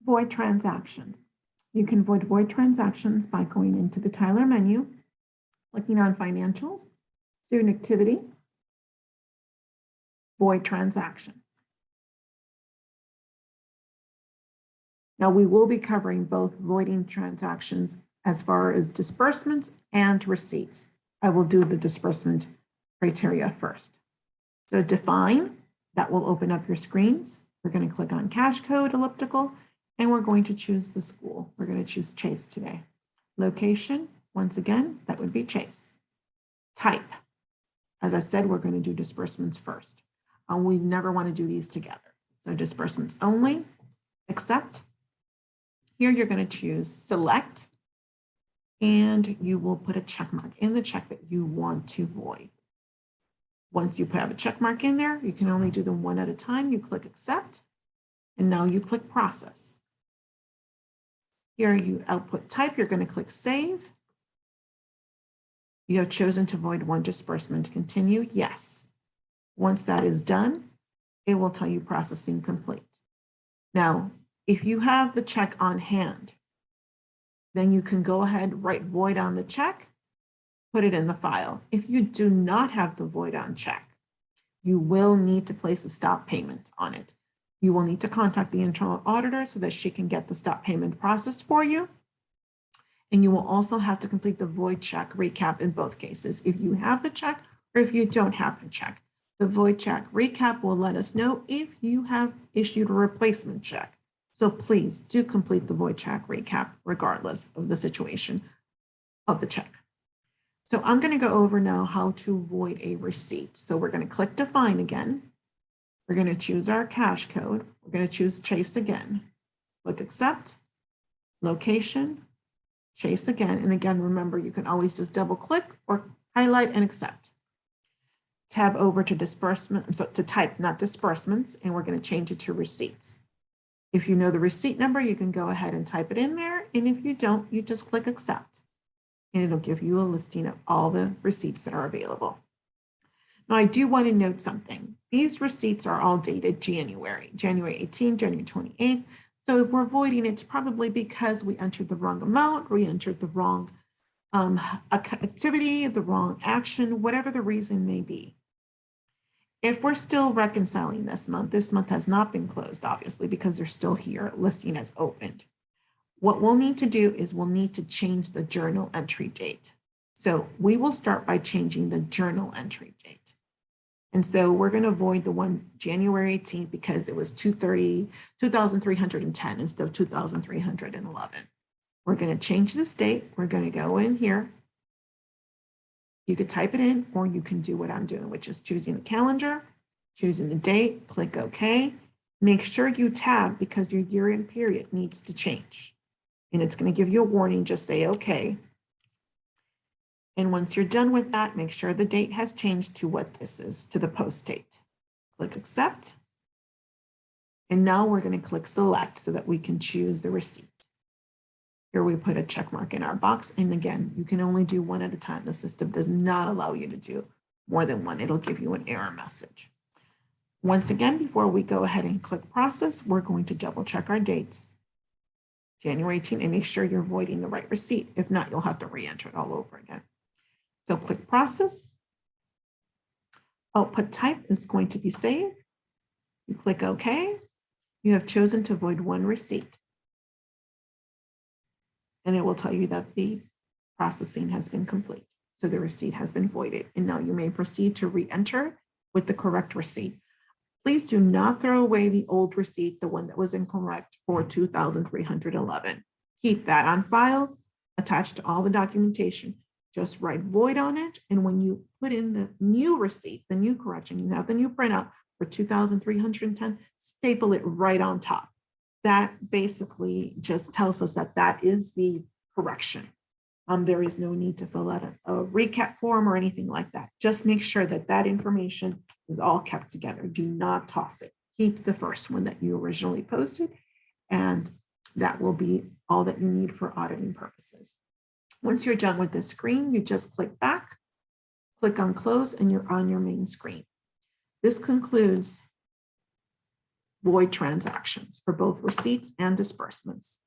void transactions. You can void transactions by going into the Tyler menu, clicking on Financials, Student Activity, Void Transactions. Now we will be covering both voiding transactions as far as disbursements and receipts. I will do the disbursement criteria first. So define, that will open up your screens. We're going to click on cash code elliptical, and we're going to choose the school. We're going to choose Chase today. Location, once again, that would be Chase. Type, as I said, we're going to do disbursements first. We never want to do these together. So disbursements only, accept. Here you're going to choose select, and you will put a check mark in the check that you want to void. Once you have a check mark in there, you can only do them one at a time. You click accept, and now you click process. Here you output type, you're going to click save. You have chosen to void one disbursement. Continue, yes. Once that is done, it will tell you processing complete. Now, if you have the check on hand, then you can go ahead, write void on the check, put it in the file. If you do not have the void on check, you will need to place a stop payment on it. You will need to contact the internal auditor so that she can get the stop payment processed for you. And you will also have to complete the void check recap in both cases, if you have the check or if you don't have the check. The void check recap will let us know if you have issued a replacement check. So please do complete the void check recap regardless of the situation of the check. So I'm going to go over now how to void a receipt. So we're going to click define again. We're going to choose our cash code. We're going to choose Chase again. Click accept, location, Chase again. And again, remember, you can always just double click or highlight and accept. Tab over to disbursement, so to type, not disbursements, and we're going to change it to receipts. If you know the receipt number, you can go ahead and type it in there. And if you don't, you just click accept. And it'll give you a listing of all the receipts that are available. Now, I do want to note something. These receipts are all dated January 18, January 28th. So if we're voiding, it's probably because we entered the wrong amount, we entered the wrong activity, the wrong action, whatever the reason may be. If we're still reconciling this month has not been closed, obviously, because they're still here, listing as opened. What we'll need to do is we'll need to change the journal entry date. So we will start by changing the journal entry date. And so we're going to void the one January 18th because it was 2,310 instead of 2,311. We're going to change this date. We're going to go in here. You could type it in, or you can do what I'm doing, which is choosing the calendar, choosing the date, click OK. Make sure you tab because your year-end period needs to change. And it's going to give you a warning, just say OK. And once you're done with that, make sure the date has changed to what this is, to the post date. Click accept. And now we're going to click select so that we can choose the receipt. Here we put a check mark in our box. And again, you can only do one at a time. The system does not allow you to do more than one. It'll give you an error message. Once again, before we go ahead and click process, we're going to double check our dates. January 18th, and make sure you're voiding the right receipt. If not, you'll have to re-enter it all over again. So click process. Output type is going to be saved. You click OK. You have chosen to void one receipt. And it will tell you that the processing has been complete. So the receipt has been voided. And now you may proceed to re-enter with the correct receipt. Please do not throw away the old receipt, the one that was incorrect for 2,311. Keep that on file, attached to all the documentation. Just write void on it. And when you put in the new receipt, the new correction, you have the new printout for 2,310, staple it right on top. That basically just tells us that that is the correction. There is no need to fill out a recap form or anything like that. Just make sure that that information is all kept together. Do not toss it. Keep the first one that you originally posted, and that will be all that you need for auditing purposes. Once you're done with this screen, you just click back, click on close, and you're on your main screen. This concludes void transactions for both receipts and disbursements.